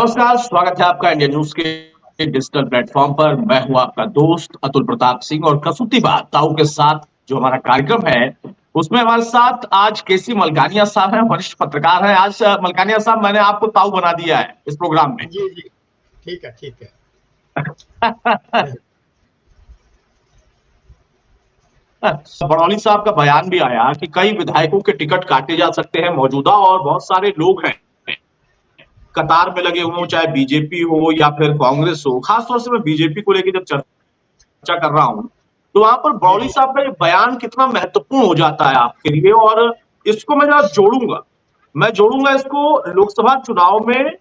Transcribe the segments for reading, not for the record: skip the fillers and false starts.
नमस्कार, स्वागत है आपका इंडिया न्यूज के डिजिटल प्लेटफॉर्म पर। मैं हूं आपका दोस्त अतुल प्रताप सिंह और कसूती बात ताऊ के साथ जो हमारा कार्यक्रम है उसमें हमारे साथ आज केसी मलकानिया साहब हैं, वरिष्ठ पत्रकार हैं। आज मलकानिया साहब, मैंने आपको ताऊ बना दिया है इस प्रोग्राम में। जी जी, ठीक है ठीक है। बड़ौली साहब का बयान भी आया कि कई विधायकों के टिकट काटे जा सकते हैं मौजूदा, और बहुत सारे लोग हैं कतार में लगे हुए, चाहे बीजेपी हो या फिर कांग्रेस हो। खासतौर से मैं बीजेपी को लेकर जब चर्चा कर रहा हूं तो वहां पर जी बड़ौली जी साहब का ये बयान कितना महत्वपूर्ण हो जाता है आपके लिए, और इसको मैं जरा जोड़ूंगा इसको लोकसभा चुनाव में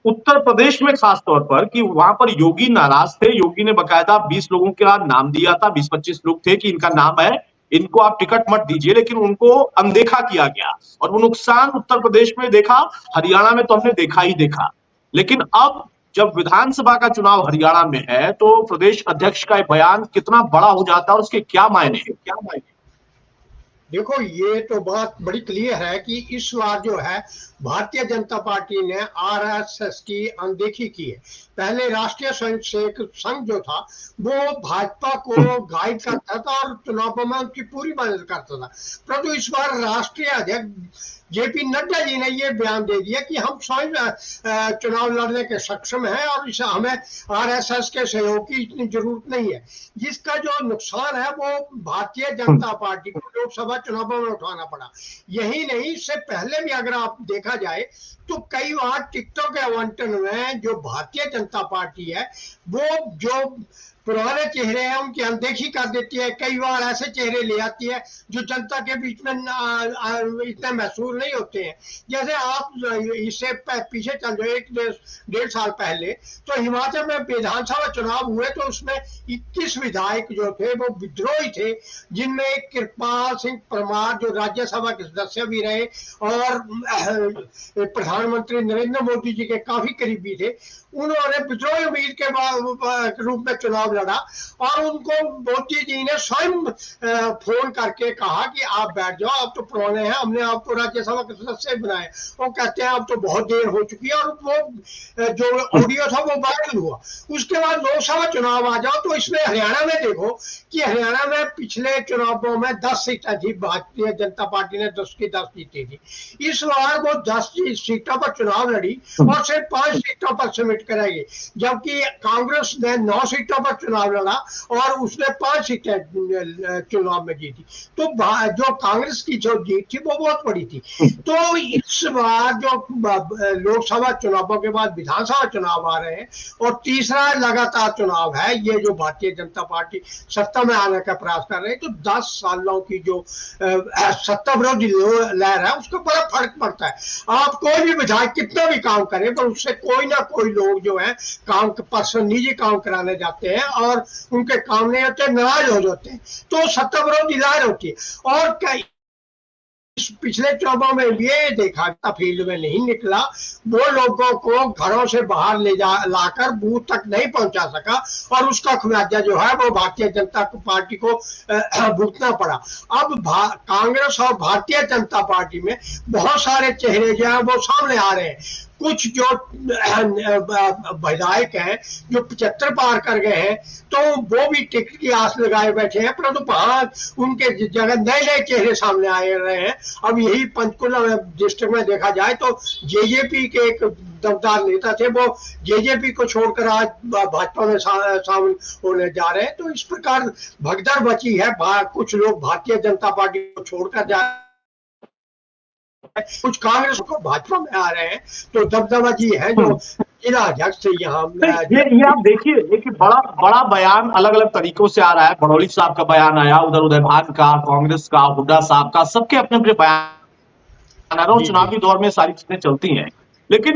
उत्तर प्रदेश में, खास तौर पर कि वहां पर योगी नाराज थे। योगी ने बकायदा 20 लोगों के नाम दिया था, 20-25 लोग थे कि इनका नाम है, इनको आप टिकट मत दीजिए, लेकिन उनको अनदेखा किया गया और वो नुकसान उत्तर प्रदेश में देखा। हरियाणा में तो हमने देखा ही देखा, लेकिन अब जब विधानसभा का चुनाव हरियाणा में है तो प्रदेश अध्यक्ष का बयान कितना बड़ा हो जाता है और उसके क्या मायने हैं? देखो, ये तो बात बड़ी क्लियर है कि इस बार जो है भारतीय जनता पार्टी ने आरएसएस की अनदेखी की है। पहले राष्ट्रीय स्वयंसेवक संघ जो था वो भाजपा को गाइड करता था और चुनावों में उनकी पूरी मदद करता था, परंतु इस बार राष्ट्रीय अध्यक्ष जेपी नड्डा जी ने ये बयान दे दिया कि हम स्वयं चुनाव लड़ने के सक्षम हैं और हमें आरएसएस के सहयोग की इतनी जरूरत नहीं है। जिसका जो नुकसान है वो भारतीय जनता पार्टी को लोकसभा चुनावों में उठाना पड़ा। यही नहीं, इससे पहले भी अगर आप देखा जाए तो कई बार टिकटों के आवंटन में जो भारतीय जनता पार्टी है वो जो पुराने चेहरे हैं उनकी अनदेखी कर देती है। कई बार ऐसे चेहरे ले आती है जो जनता के बीच में इतने मशहूर नहीं होते हैं। जैसे आप इससे पीछे चल जाए, एक डेढ़ साल पहले तो हिमाचल में विधानसभा चुनाव हुए तो उसमें 21 विधायक जो थे वो विद्रोही थे, जिनमें कृपाल सिंह परमार जो राज्यसभा के सदस्य भी रहे और प्रधानमंत्री नरेंद्र मोदी जी के काफी करीबी थे, उन्होंने विद्रोही उम्मीद के रूप में चुनाव लड़ा और उनको मोदी जी ने स्वयं फोन करके कहा कि आप बैठ जाओ, आप तो पुराने हैं, हमने आपको राज्यसभा के सदस्य बनाए। वो कहते हैं अब तो बहुत देर हो चुकी है, और वो जो ऑडियो था वो वायरल हुआ। उसके बाद लोकसभा चुनाव आ जाओ तो इसमें हरियाणा में देखो कि हरियाणा में पिछले चुनावों में 10 सीटें थी, भारतीय जनता पार्टी ने 10 की 10 जीती थी। इस बार वो 10 सीटों पर चुनाव लड़ी और सिर्फ 5 सीटों पर सबमिट करेगी, जबकि कांग्रेस ने 9 सीटों पर चुनाव लड़ा और उसने 5 सीटें चुनाव में जीती। तो जो कांग्रेस की जो जीत थी वो बहुत बड़ी थी। तो इस बार जो लोकसभा चुनावों के बाद विधानसभा चुनाव आ रहे हैं और तीसरा लगातार चुनाव है ये जो भारतीय जनता पार्टी सत्ता में आने का प्रयास कर रहे हैं, तो 10 सालों की जो सत्ता विरोधी लहर है उसका बड़ा फर्क पड़ता है। आप कोई भी विधायक कितना भी काम करे पर उससे कोई ना कोई लोग जो है काम निजी काम कराने जाते हैं और उनके काम नहीं होते, नाराज हो जाते हैं, तो सत्ता विरोधी लहर होती है। और पिछले चुनावों में ये देखा फील्ड में नहीं निकला, वो लोगों को घरों से बाहर लाकर बूथ तक नहीं पहुंचा सका और उसका खुमियाजा जो है वो भारतीय जनता पार्टी को भुगतना पड़ा। अब कांग्रेस और भारतीय जनता पार्टी में बहुत सारे चेहरे जो है वो सामने आ रहे हैं। कुछ जो विधायक हैं जो 75 पार कर गए हैं तो वो भी टिकट की आस लगाए बैठे हैं, परंतु उनके जगह नए नए चेहरे सामने आ रहे हैं। अब यही पंचकुला डिस्ट्रिक्ट में देखा जाए तो जेजेपी के एक दमदार नेता थे, वो जेजेपी को छोड़कर आज भाजपा में शामिल होने जा रहे हैं। तो इस प्रकार भगदड़ मची है, कुछ लोग भारतीय जनता पार्टी को छोड़कर जा रहे हैं, कुछ कांग्रेस को भाजपा में आ रहे हैं। तो दबदबा जी है जो जिला अध्यक्ष से यहाँ ये आप देखिए कि बड़ा बड़ा बयान अलग अलग तरीकों से आ रहा है। बड़ौली साहब का बयान आया, उधर उदय भान का, कांग्रेस का, हुड्डा साहब का, सबके अपने अपने बयान आ रहे हैं। चुनावी दौर में सारी चीजें चलती हैं, लेकिन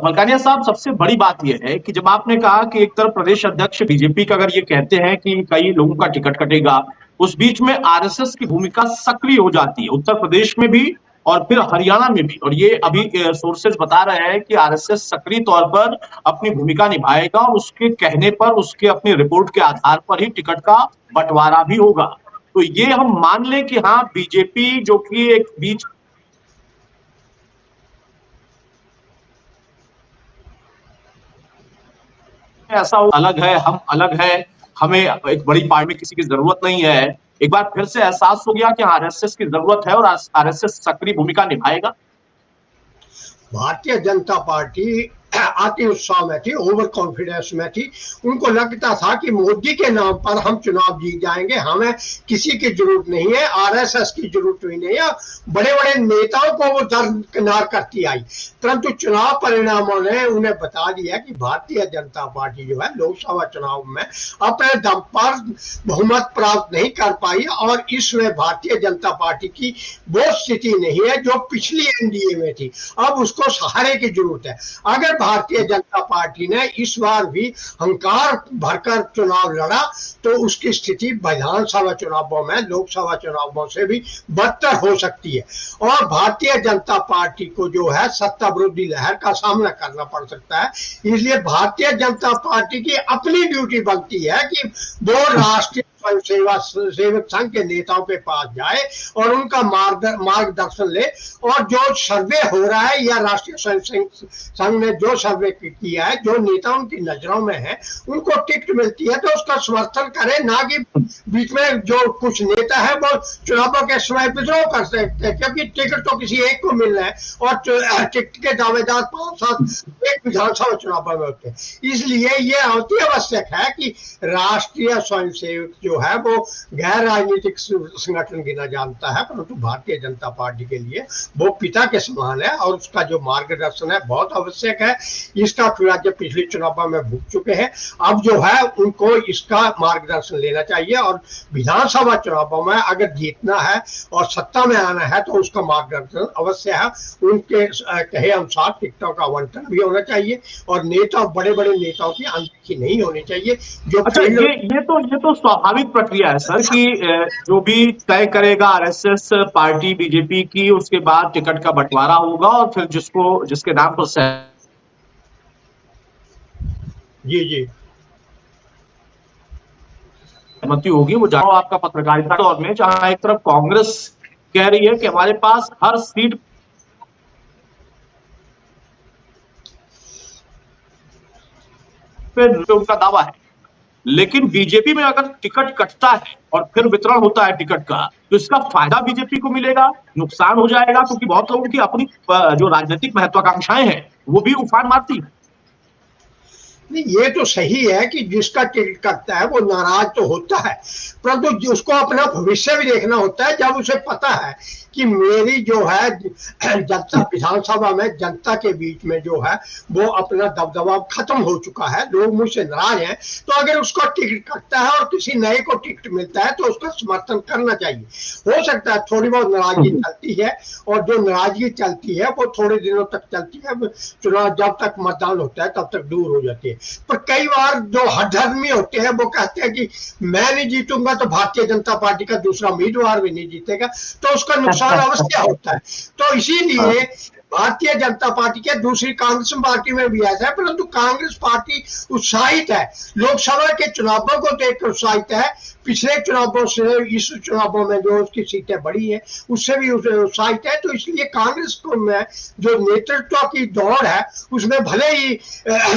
मलकानिया साहब, सबसे बड़ी बात यह है कि जब आपने कहा कि एक तरफ प्रदेश अध्यक्ष बीजेपी का अगर ये कहते हैं कि कई लोगों का टिकट कटेगा, उस बीच में आरएसएस की भूमिका सक्रिय हो जाती है उत्तर प्रदेश में भी और फिर हरियाणा में भी। और ये अभी सोर्सेज बता रहे हैं कि आरएसएस सक्रिय तौर पर अपनी भूमिका निभाएगा और उसके कहने पर, उसके अपनी रिपोर्ट के आधार पर ही टिकट का बंटवारा भी होगा। तो ये हम मान लें कि हाँ, बीजेपी जो कि एक बीच ऐसा अलग है, हम अलग है, हमें एक बड़ी पार्टी में किसी की जरूरत नहीं है, एक बार फिर से एहसास हो गया कि आरएसएस की जरूरत है और आरएसएस सक्रिय भूमिका निभाएगा? भारतीय जनता पार्टी अति उत्साह में थी, ओवर कॉन्फिडेंस में थी। उनको लगता था कि मोदी के नाम पर हम चुनाव जीत जाएंगे, हमें किसी की जरूरत नहीं है, आरएसएस की जरूरत भी नहीं है। बड़े बड़े नेताओं को वो दरकिनार करती आई, परंतु चुनाव परिणामों ने उन्हें बता दिया कि भारतीय जनता पार्टी जो है लोकसभा चुनाव में अपने दम पर बहुमत प्राप्त नहीं कर पाई और इसमें भारतीय जनता पार्टी की वो स्थिति नहीं है जो पिछली एनडीए में थी। अब उसको सहारे की जरूरत है। अगर भारतीय जनता पार्टी ने इस बार भी हंकार भरकर चुनाव लड़ा तो उसकी स्थिति विधानसभा चुनावों में लोकसभा चुनावों से भी बदतर हो सकती है और भारतीय जनता पार्टी को जो है सत्ता विरोधी लहर का सामना करना पड़ सकता है। इसलिए भारतीय जनता पार्टी की अपनी ड्यूटी बनती है कि वो राष्ट्रीय सेवक संघ के नेताओं के पास जाए और उनका मार्गदर्शन ले और जो सर्वे हो रहा है या राष्ट्रीय स्वयं संघ ने जो सर्वे किया है, जो नेता उनकी नजरों में है, उनको टिकट मिलती है तो उसका समर्थन करे, ना कि बीच में जो कुछ नेता है वो चुनावों के समय विद्रोह कर सकते हैं, क्योंकि टिकट तो किसी एक को मिल रहा है और टिकट के दावेदार 5-7 एक विधानसभा चुनाव में होते हैं। इसलिए ये अति आवश्यक है कि राष्ट्रीय स्वयंसेवक जो है वो गैर राजनीतिक संगठन गिना जानता है, परंतु भारतीय जनता पार्टी के लिए वो पिता के समान है और उसका जो मार्गदर्शन है बहुत आवश्यक है। इसका राज्य पिछले चुनाव में भूग चुके हैं, अब जो है उनको इसका मार्गदर्शन लेना चाहिए और विधानसभा चुनावों में अगर जीतना है और सत्ता में आना है तो उसका मार्गदर्शन अवश्य है। उनके कहे अनुसार टिकटों का आवंटन भी होना चाहिए और नेता, बड़े बड़े नेताओं की अनदेखी नहीं होनी चाहिए। जो अच्छा, ये तो स्वाभाविक प्रक्रिया है सर कि जो भी तय करेगा आरएसएस पार्टी बीजेपी की, उसके बाद टिकट का बंटवारा होगा और फिर जिसके नाम पर जी सहमति होगी वो जाओ। आपका पत्रकारिता दौर में जहां एक तरफ कांग्रेस कह रही है कि हमारे पास हर सीट पे उनका दावा है, लेकिन बीजेपी में अगर टिकट कटता है और फिर वितरण होता है टिकट का तो इसका फायदा बीजेपी को मिलेगा, नुकसान हो जाएगा, क्योंकि बहुत लोगों की अपनी जो राजनीतिक महत्वाकांक्षाएं हैं वो भी उफान मारती है। नहीं, ये तो सही है कि जिसका टिकट कटता है वो नाराज तो होता है, परंतु उसको अपना भविष्य भी देखना होता है। जब उसे पता है कि मेरी जो है जनता विधानसभा में जनता के बीच में जो है वो अपना दबदबा खत्म हो चुका है, लोग मुझसे नाराज हैं, तो अगर उसका टिकट कटता है और किसी नए को टिकट मिलता है तो उसका समर्थन करना चाहिए। हो सकता है थोड़ी बहुत नाराजगी चलती है और जो नाराजगी चलती है वो थोड़े दिनों तक चलती है, चुनाव जब तक मतदान होता है तब तक दूर हो जाती है। पर कई बार जो हठधर्मी होते हैं वो कहते हैं कि मैं नहीं जीतूंगा तो भारतीय जनता पार्टी का दूसरा उम्मीदवार भी नहीं जीतेगा, तो उसका नुकसान अवश्य होता है। तो इसीलिए भारतीय जनता पार्टी के दूसरी कांग्रेस पार्टी में भी ऐसा है, परंतु कांग्रेस पार्टी उत्साहित है, लोकसभा के चुनावों को देखकर उत्साहित है। पिछले चुनावों से इस चुनावों में जो उसकी सीटें बढ़ी है उससे भी उत्साहित है। तो इसलिए कांग्रेस को में जो नेतृत्व की दौड़ है उसमें भले ही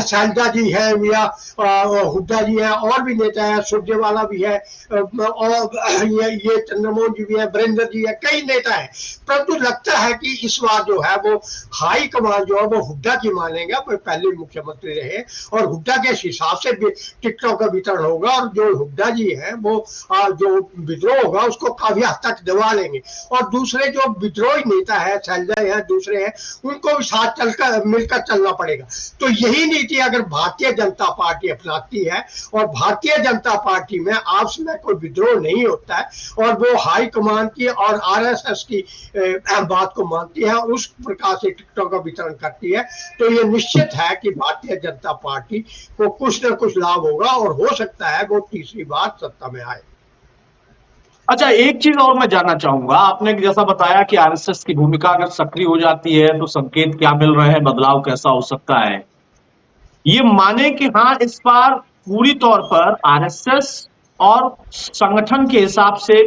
शैलजा जी है या हुड्डा जी है और भी नेता है, सुरजेवाला भी है और ये चंद्रमोहन जी भी है, वीरेंद्र जी है, कई नेता है, परंतु लगता है कि इस बार जो है वो हाई कमान जो है वो हुड्डा की मानेगा। वो पहले मुख्यमंत्री रहे और हुड्डा के हिसाब से टिकटों का वितरण होगा और जो हुड्डा जी है वो जो विद्रोह होगा उसको काफी हद तक दबा लेंगे और दूसरे जो विद्रोही नेता है, शैलजा है, दूसरे हैं, उनको भी साथ चलकर मिलकर चलना पड़ेगा। तो यही नीति अगर भारतीय जनता पार्टी अपनाती है और भारतीय जनता पार्टी में आपस में कोई विद्रोह नहीं होता है और वो हाई कमान की और आरएसएस की बात को मानती है और उस प्रकार से टिकटों का वितरण करती है, तो ये निश्चित है कि भारतीय जनता पार्टी को कुछ न कुछ लाभ होगा और हो सकता है वो तीसरी बार सत्ता में आए। अच्छा, एक चीज और मैं जानना चाहूंगा, आपने जैसा बताया कि आरएसएस की भूमिका अगर सक्रिय हो जाती है तो संकेत क्या मिल रहे हैं, बदलाव कैसा हो सकता है? ये माने कि हाँ इस बार पूरी तौर पर आरएसएस और संगठन के हिसाब से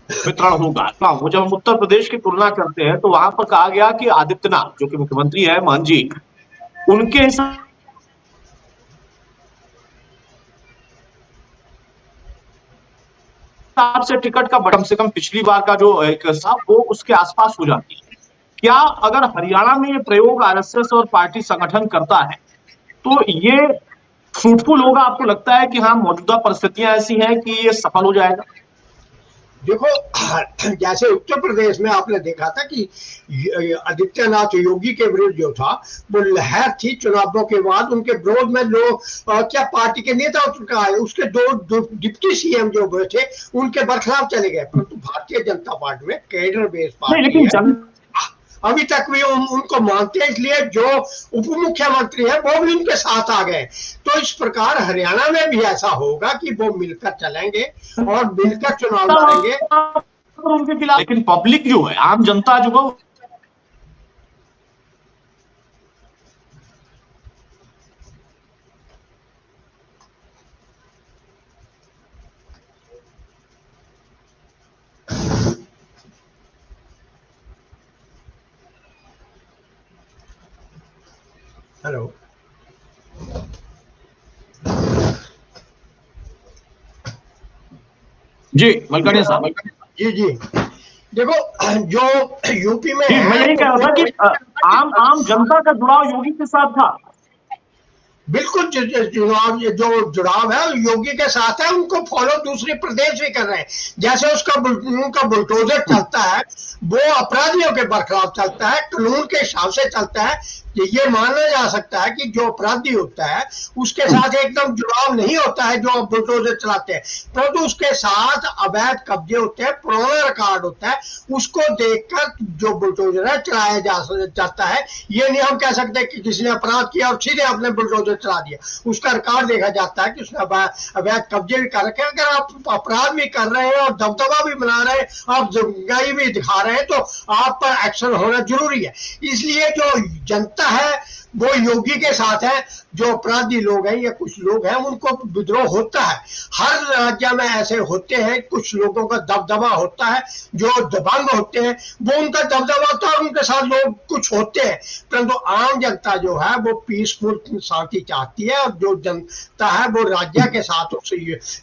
वितरण होगा। वो जब हम उत्तर प्रदेश की तुलना करते हैं तो वहां पर कहा गया कि आदित्यनाथ जो कि मुख्यमंत्री है, मान जी, उनके हिसाब से टिकट का कम से कम पिछली बार का जो एक था वो उसके आसपास हो जाती है। क्या अगर हरियाणा में ये प्रयोग आरएसएस और पार्टी संगठन करता है तो ये फ्रूटफुल होगा? आपको लगता है कि हाँ, मौजूदा परिस्थितियां ऐसी हैं कि ये सफल हो जाएगा? देखो, जैसे उत्तर प्रदेश में आपने देखा था कि आदित्यनाथ योगी के विरुद्ध जो था वो लहर थी चुनावों के बाद, उनके विरोध में लोग क्या पार्टी के नेता उतर आए, उसके दो डिप्टी सीएम जो थे उनके बरखिलाफ चले गए। परंतु भारतीय जनता पार्टी में कैडर बेस नहीं, पार्टी लेकिन है, अभी तक भी उनको मानते हैं, इसलिए जो उप मुख्यमंत्री है वो भी उनके साथ आ गए। तो इस प्रकार हरियाणा में भी ऐसा होगा कि वो मिलकर चलेंगे और मिलकर चुनाव लड़ेंगे। उनके खिलाफ, लेकिन पब्लिक जो है, आम जनता जो है, हेलो जी मलकानिया साहब, जी जी, देखो जो यूपी में जी मैं है यही कह रहा था कि आम जनता का जुड़ाव योगी के साथ था। बिल्कुल, चुनाव जो जुड़ाव है योगी के साथ है, उनको फॉलो दूसरे प्रदेश भी कर रहे हैं। जैसे उनका बुलडोजर चलता है वो अपराधियों के बरखिलाफ चलता है, कानून के हिसाब से चलता है। ये माना जा सकता है कि जो अपराधी होता है उसके साथ एकदम जुड़ाव नहीं होता है जो बुलडोजर चलाते हैं, परंतु उसके साथ अवैध कब्जे होते हैं, पुराना रिकॉर्ड होता है, उसको देखकर जो बुलडोजर है चलाया जाता है। ये नहीं हम कह सकते कि किसी ने अपराध किया और सीधे अपने बुलडोजर चला दिया, उसका रिकॉर्ड देखा जाता है कि उसने अवैध कब्जे भी कर रखे हैं। अगर आप अपराध भी कर रहे हैं और दबदबा भी बना रहे हैं, आप जंगाई भी दिखा रहे हैं, तो आप पर एक्शन होना जरूरी है। इसलिए जो जनता है वो योगी के साथ है, जो अपराधी लोग हैं या कुछ लोग हैं उनको विद्रोह होता है। हर राज्य में ऐसे होते हैं, कुछ लोगों का दबदबा होता है, जो दबंग होते हैं वो उनका दबदबा होता है और उनके साथ लोग कुछ होते हैं। परंतु आम जनता जो है वो पीसफुल शांति चाहती है, और जो जनता है वो राज्य के साथ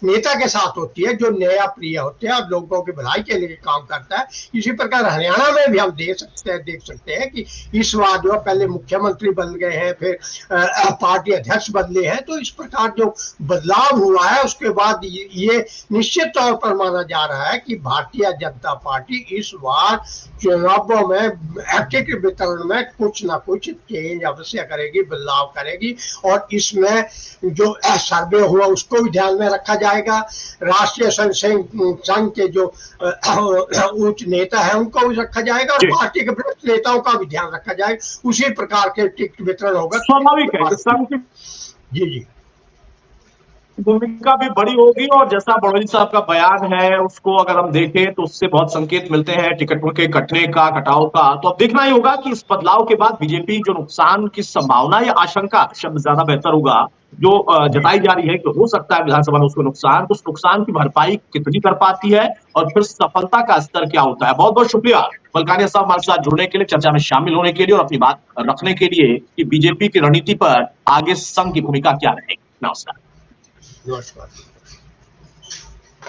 नेता के साथ होती है जो न्याय प्रिय होते हैं और लोगों की भलाई के लिए काम करता है। इसी प्रकार हरियाणा में भी हम देख सकते हैं कि इस बार जो पहले मुख्यमंत्री बन गए हैं, फिर पार्टी अध्यक्ष बदले हैं, तो इस प्रकार जो बदलाव हुआ है उसके बाद ये निश्चित तौर पर माना जा रहा है कि भारतीय जनता पार्टी इस बार चुनावों में टिकट वितरण में कुछ ना कुछ चेंज अवश्य करेगी, बदलाव करेगी। और इसमें जो सर्वे हुआ उसको भी ध्यान में रखा जाएगा, राष्ट्रीय संघ के जो उच्च नेता है उनको भी रखा जाएगा और पार्टी के वरिष्ठ नेताओं का भी ध्यान रखा जाएगा। उसी प्रकार के टिकट वितरण होगा। स्वाभाविक है, संघ की जी जी भूमिका भी बड़ी होगी। और जैसा बड़ौली साहब का बयान है उसको अगर हम देखें तो उससे बहुत संकेत मिलते हैं टिकटों के कटने का, कटाव का। तो अब देखना ही होगा कि इस बदलाव के बाद बीजेपी जो नुकसान की संभावना या आशंका, शब्द ज्यादा बेहतर होगा, जो जताई जा रही है कि हो सकता है विधानसभा में उसको नुकसान, तो उस नुकसान की भरपाई कितनी कर पाती है और फिर सफलता का स्तर क्या होता है। बहुत बहुत शुक्रिया मलकानिया साहब हमारे साथ जुड़ने के लिए, चर्चा में शामिल होने के लिए और अपनी बात रखने के लिए कि बीजेपी की रणनीति पर आगे संघ की भूमिका क्या रहेगी। नमस्कार। नमस्कार।